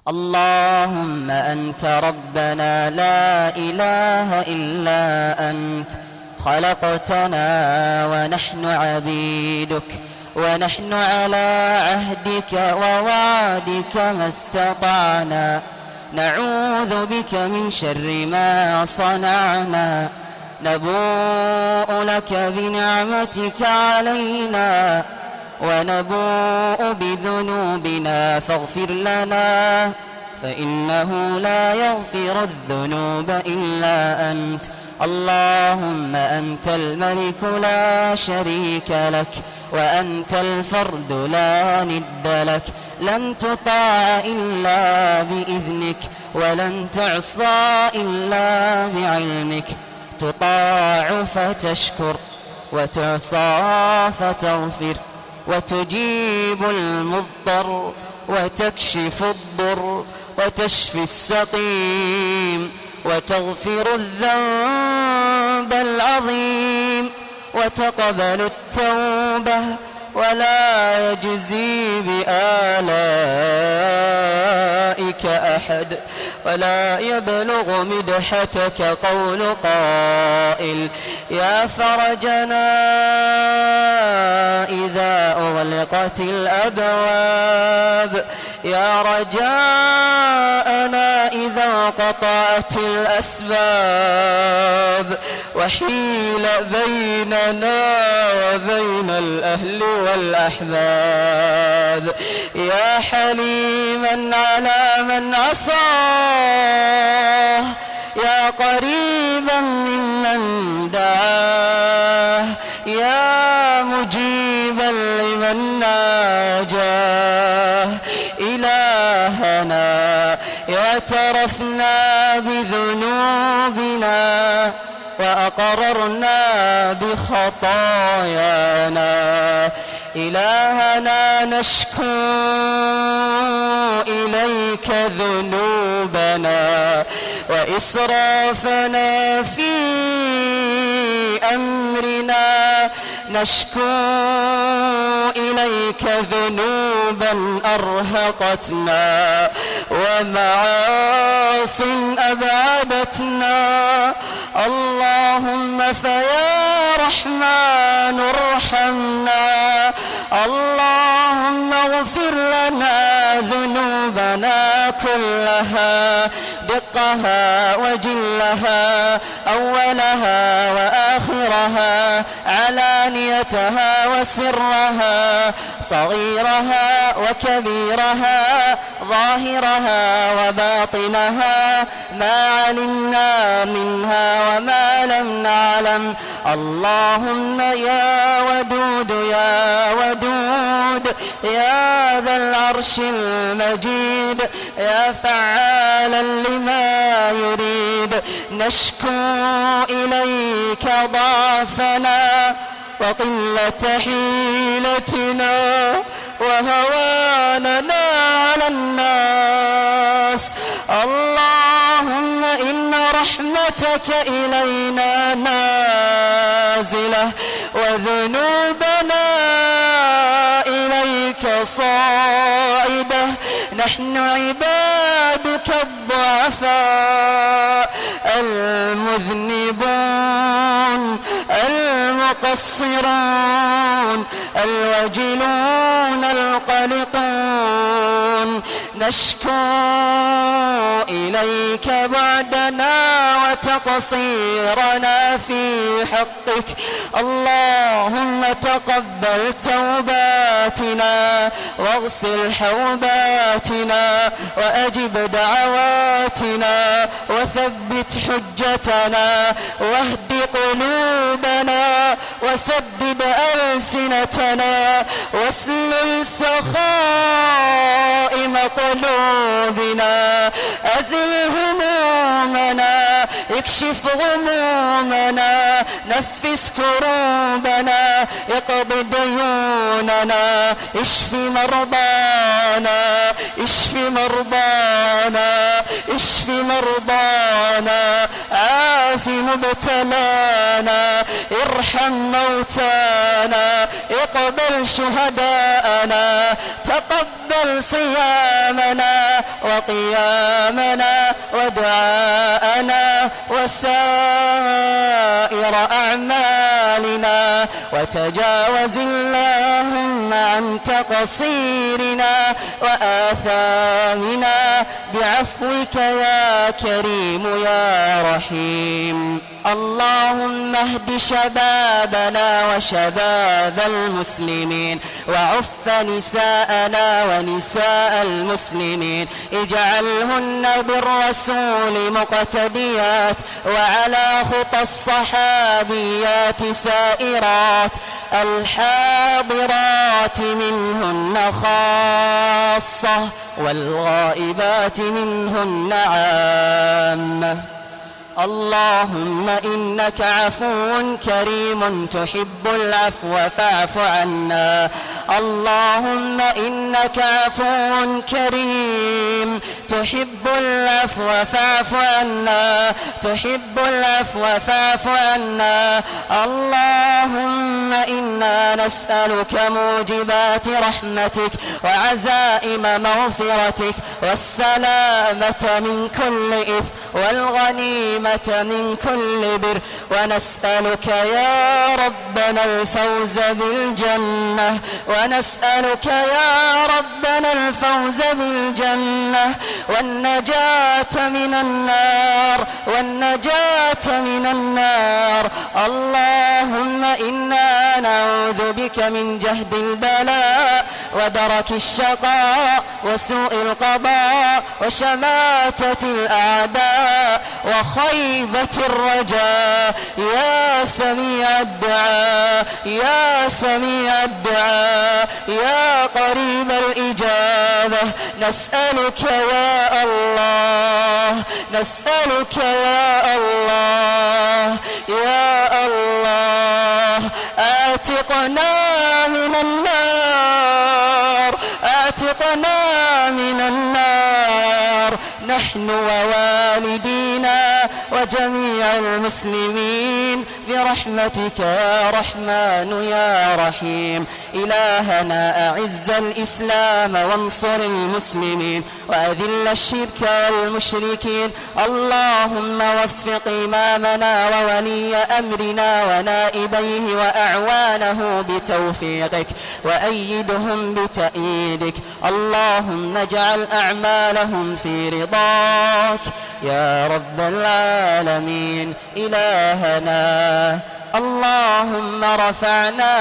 اللهم أنت ربنا لا إله إلا أنت، خلقتنا ونحن عبيدك، ونحن على عهدك ووعدك ما استطعنا، نعوذ بك من شر ما صنعنا، نبوء لك بنعمتك علينا ونبوء بذنوبنا فاغفر لنا، فإنه لا يغفر الذنوب إلا أنت. اللهم أنت الملك لا شريك لك، وأنت الفرد لا ند لك، لن تطاع إلا بإذنك، ولن تعصى إلا بعلمك، تطاع فتشكر، وتعصى فتغفر، وتجيب المضطر، وتكشف الضر، وتشفي السقيم، وتغفر الذنب العظيم، وتقبل التوبة، ولا يجزي بآلائك أحد، ولا يبلغ مدحتك قول قائل: يا فرجنا إذا أغلقت الأبواب، يا رجاءنا إذا قطعت الأسباب، وحيل بيننا وبين الأهل والأحباب، يا حليما على من عصاه، يا قريبا ممن دعاه، يا مجيبا لمن ناجاه. إلهنا اعترفنا بذنوبنا وأقررنا بخطايانا، إلهنا نشكو إليك ذنوبنا وإسرافنا في أمرنا، نشكو إليك ذنوبا أرهقتنا ومعاصٍ أبعدتنا. اللهم فيا رحمن ارحمنا، اللهم اغفر لنا ذنوبنا كلها، دقها وجلها، أولها وآخرها، علانيتها وسرها، صغيرها وكبيرها، ظاهرها وباطنها، ما علمنا منها وما لم نعلم. اللهم يا ودود يا ودود، يا ذا العرش المجيد، يا فعالا لما يريد، نشكو إليك ضعفنا وقلة حيلتنا وهواننا على الناس. اللهم إن رحمتك إلينا نازلة، وذنوبنا إليك صاعدة، نحن عبادك الضعفاء المذنبون المقصرون الوجلون القلقون، نشكو إليك بعدنا وتقصيرنا في حقك. اللهم تقبل توباتنا واغسل حوباتنا وأجب دعواتنا وثبت حجتنا واهد قلوبنا وسدد ألسنتنا واسلل سخائم قلوبنا، أزل همومنا، اكشف غمومنا، نفس كروبنا، اقض ديوننا، اشف مرضانا، اشف مرضانا، اشف مرضانا، عاف مبتلانا ارحم موتانا اقبل شهداءنا تقبل صيامنا وقيامنا ودعاءنا وسائر أعمالنا وتجاوز اللهم عن تقصيرنا وآثامنا بعفوك يا كريم يا رحيم. اللهم اهد شبابنا وشباب المسلمين وعف نساءنا ونساء المسلمين اجعلهن بالرسول مقتديات وعلى خطى الصحابيات سائرات الحاضرات منهن خاصة والغائبات منهن عامة. اللهم إنك عفو كريم تحب العفو فاعف عنا. اللهم إنك عفو كريم تحب العفو فاعف عنا تحب العفو فاعف عنا. اللهم إنا نسألك موجبات رحمتك وعزائم مغفرتك والسلامة من كل إثم والغنيمة من كل بر ونسألك يا ربنا الفوز بالجنة ونسألك يا ربنا الفوز بالجنة والنجاة من النار والنجاة من النار. اللهم إنا نعوذ بك من جهد البلاء ودرك الشقاء وسوء القضاء وشماتة الأعداء وخيبة الرجاء يا سميع الدعاء يا سميع الدعاء يا قريب الإجابة. نسألك يا الله نسألك يا الله يا الله اعتقنا من النار اعتقنا من النار نحن ووالدينا وجميع المسلمين برحمتك يا رحمن يا رحيم. إلهنا أعز الإسلام وانصر المسلمين وأذل الشرك والمشركين. اللهم وفق إمامنا وولي أمرنا ونائبيه وأعوانه بتوفيقك وأيدهم بتأييدك. اللهم اجعل أعمالهم في رضاك يا رب العالمين. إلهنا اللهم رفعنا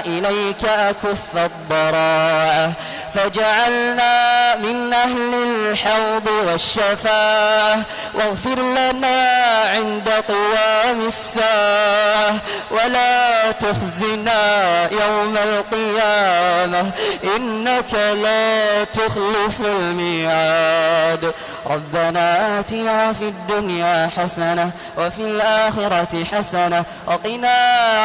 إليك أكف الضراعة فجعلنا من أهل الحوض والشفاعة واغفر لنا عند قيام الساعة ولا تخزنا يوم القيامة إنك لا تخلف الميعاد. ربنا آتنا في الدنيا حسنة وفي الآخرة حسنة وقنا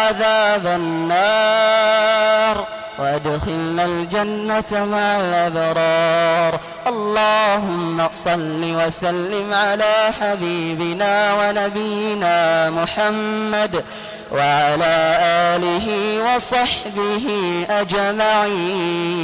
عذاب النار وادخلنا الجنة مع الأبرار. اللهم صل وسلم على حبيبنا ونبينا محمد وعلى آله وصحبه أجمعين.